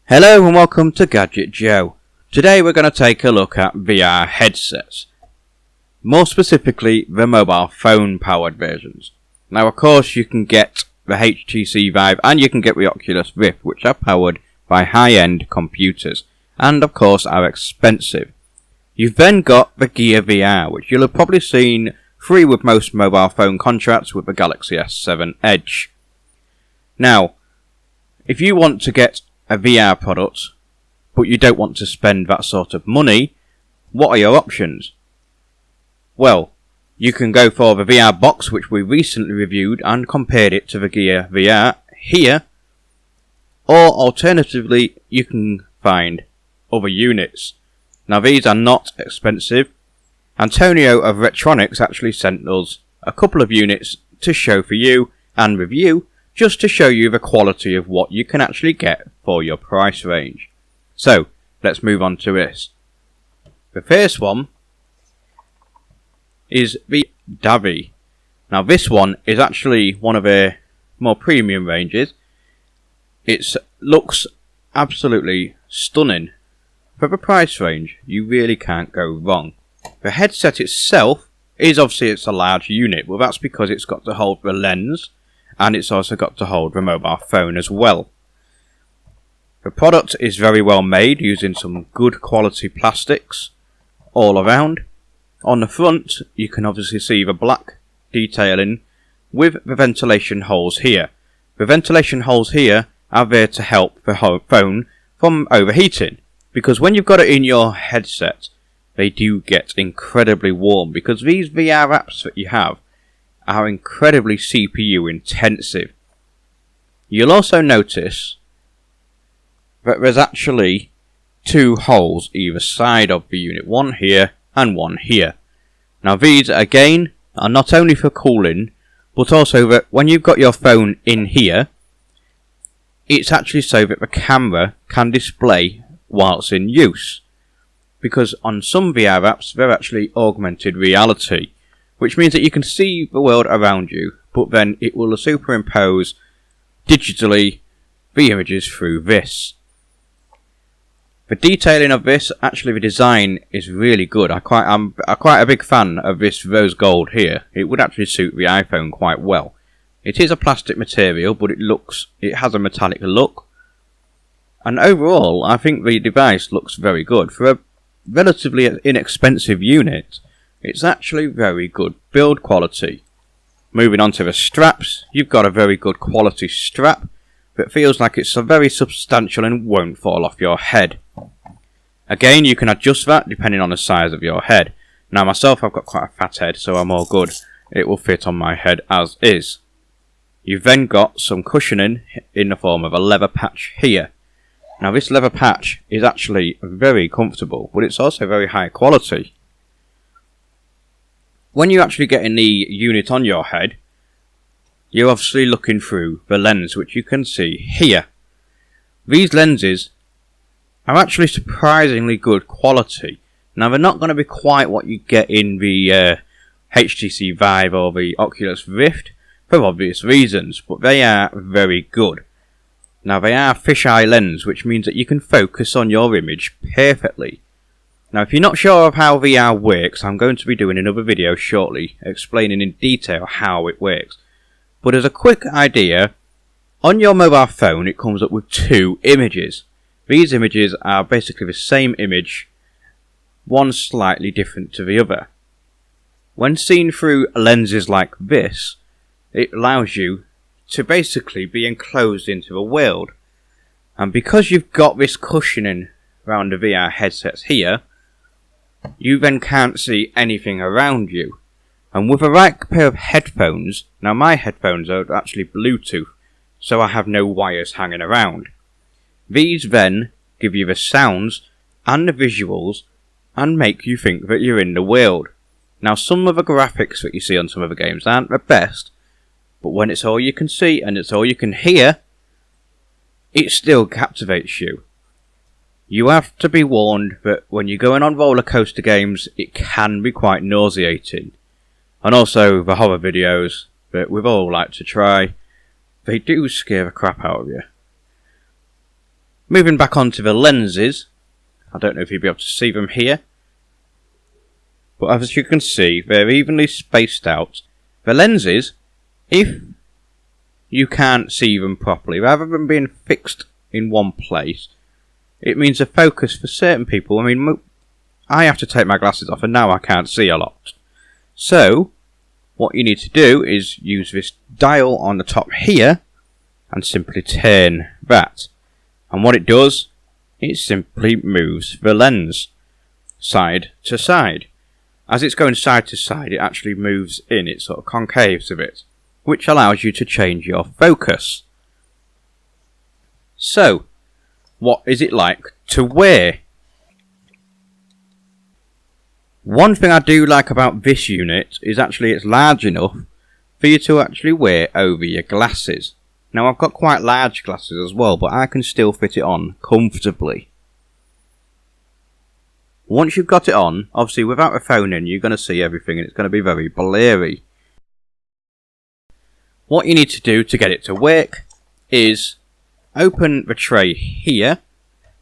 Hello and welcome to Gadget Joe. Today we're going to take a look at VR headsets. More specifically, the mobile phone powered versions. Now of course you can get the HTC Vive and you can get the Oculus Rift, which are powered by high-end computers and of course are expensive. You've then got the Gear VR, which you'll have probably seen free with most mobile phone contracts with the Galaxy S7 Edge. Now, if you want to get a VR product, but you don't want to spend that sort of money, what are your options? Well, you can go for the VR box, which we recently reviewed and compared it to the Gear VR here, or alternatively, you can find other units. Now these are not expensive. Antonio of Retronics actually sent us a couple of units to show for you and review, just to show you the quality of what you can actually get for your price range. So, let's move on to this. The first one is the Davi. Now this one is actually one of their more premium ranges. It looks absolutely stunning. For the price range, you really can't go wrong. The headset itself is obviously it's a large unit, but that's because it's got to hold the lens and it's also got to hold the mobile phone as well. The product is very well made, using some good quality plastics all around. On the front you can obviously see the black detailing with the ventilation holes here. The ventilation holes here are there to help the phone from overheating, because when you've got it in your headset they do get incredibly warm, because these VR apps that you have are incredibly CPU intensive. You'll also notice that there's actually two holes either side of the unit, one here and one here. Now these again are not only for cooling, but also that when you've got your phone in here, it's actually so that the camera can display whilst in use. Because on some VR apps they're actually augmented reality, which means that you can see the world around you, but then it will superimpose digitally the images through this. The detailing of this, actually the design is really good. I'm quite a big fan of this rose gold here. It would actually suit the iPhone quite well. It is a plastic material, but it has a metallic look. And overall, I think the device looks very good. For a relatively inexpensive unit, it's actually very good build quality. Moving on to the straps, you've got a very good quality strap that feels like it's very substantial and won't fall off your head. Again, you can adjust that depending on the size of your head. Now myself, I've got quite a fat head, so I'm all good. It will fit on my head as is. You've then got some cushioning in the form of a leather patch here. Now this leather patch is actually very comfortable, but it's also very high quality. When you're actually getting the unit on your head, you're obviously looking through the lens, which you can see here. These lenses are actually surprisingly good quality. Now they're not going to be quite what you get in the HTC Vive or the Oculus Rift for obvious reasons, but they are very good. Now they are fisheye lens, which means that you can focus on your image perfectly. Now if you're not sure of how VR works, I'm going to be doing another video shortly explaining in detail how it works. But as a quick idea, on your mobile phone it comes up with two images. These images are basically the same image, one slightly different to the other. When seen through lenses like this, it allows you to basically be enclosed into the world. And because you've got this cushioning around the VR headsets here, you then can't see anything around you. And with the right pair of headphones, now my headphones are actually Bluetooth, so I have no wires hanging around. These then give you the sounds and the visuals and make you think that you're in the world. Now some of the graphics that you see on some of the games aren't the best, but when it's all you can see and it's all you can hear, it still captivates you. You have to be warned that when you're going on roller coaster games, it can be quite nauseating. And also the horror videos that we've all liked to try, they do scare the crap out of you. Moving back onto the lenses, I don't know if you'll be able to see them here, but as you can see, they're evenly spaced out. The lenses, if you can't see them properly, rather than being fixed in one place, it means a focus for certain people. I mean, I have to take my glasses off and now I can't see a lot. So, what you need to do is use this dial on the top here and simply turn that. And what it does, it simply moves the lens side to side. As it's going side to side, it actually moves in, it sort of concaves a bit, which allows you to change your focus. So, what is it like to wear? One thing I do like about this unit is actually it's large enough for you to actually wear over your glasses. Now I've got quite large glasses as well, but I can still fit it on comfortably. Once you've got it on, obviously without a phone in, you're going to see everything and it's going to be very blurry. What you need to do to get it to work is open the tray here,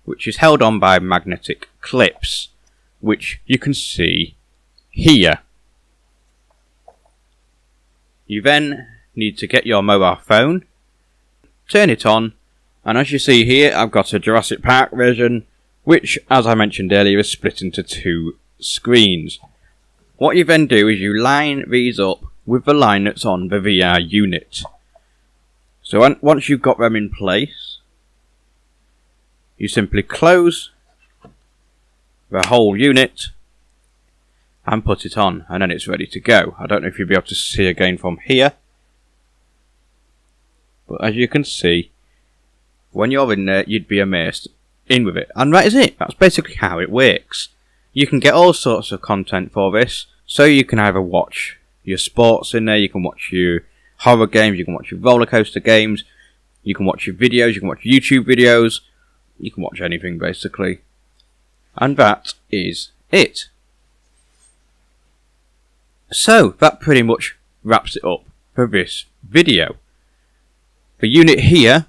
which is held on by magnetic clips, which you can see here. You then need to get your mobile phone, turn it on, and as you see here, I've got a Jurassic Park version, which, as I mentioned earlier, is split into two screens. What you then do is you line these up with the line that's on the VR unit. So once you've got them in place, you simply close the whole unit and put it on, and then it's ready to go. I don't know if you'll be able to see again from here, but as you can see, when you're in there, you'd be immersed in with it. And that is it. That's basically how it works. You can get all sorts of content for this, so you can either watch your sports in there, you can watch your horror games, you can watch your roller coaster games, you can watch your videos, you can watch YouTube videos, you can watch anything basically. And that is it. So, that pretty much wraps it up for this video. The unit here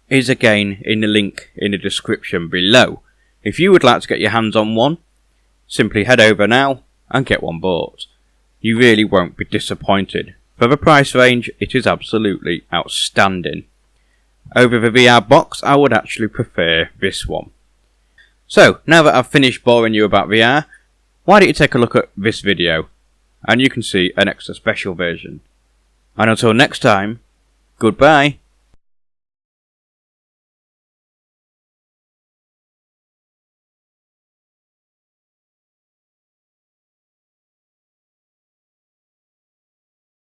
is again in the link in the description below. If you would like to get your hands on one, simply head over now and get one bought. You really won't be disappointed. For the price range, it is absolutely outstanding. Over the VR box, I would actually prefer this one. So, now that I've finished boring you about VR, why don't you take a look at this video, and you can see an extra special version. And until next time, goodbye.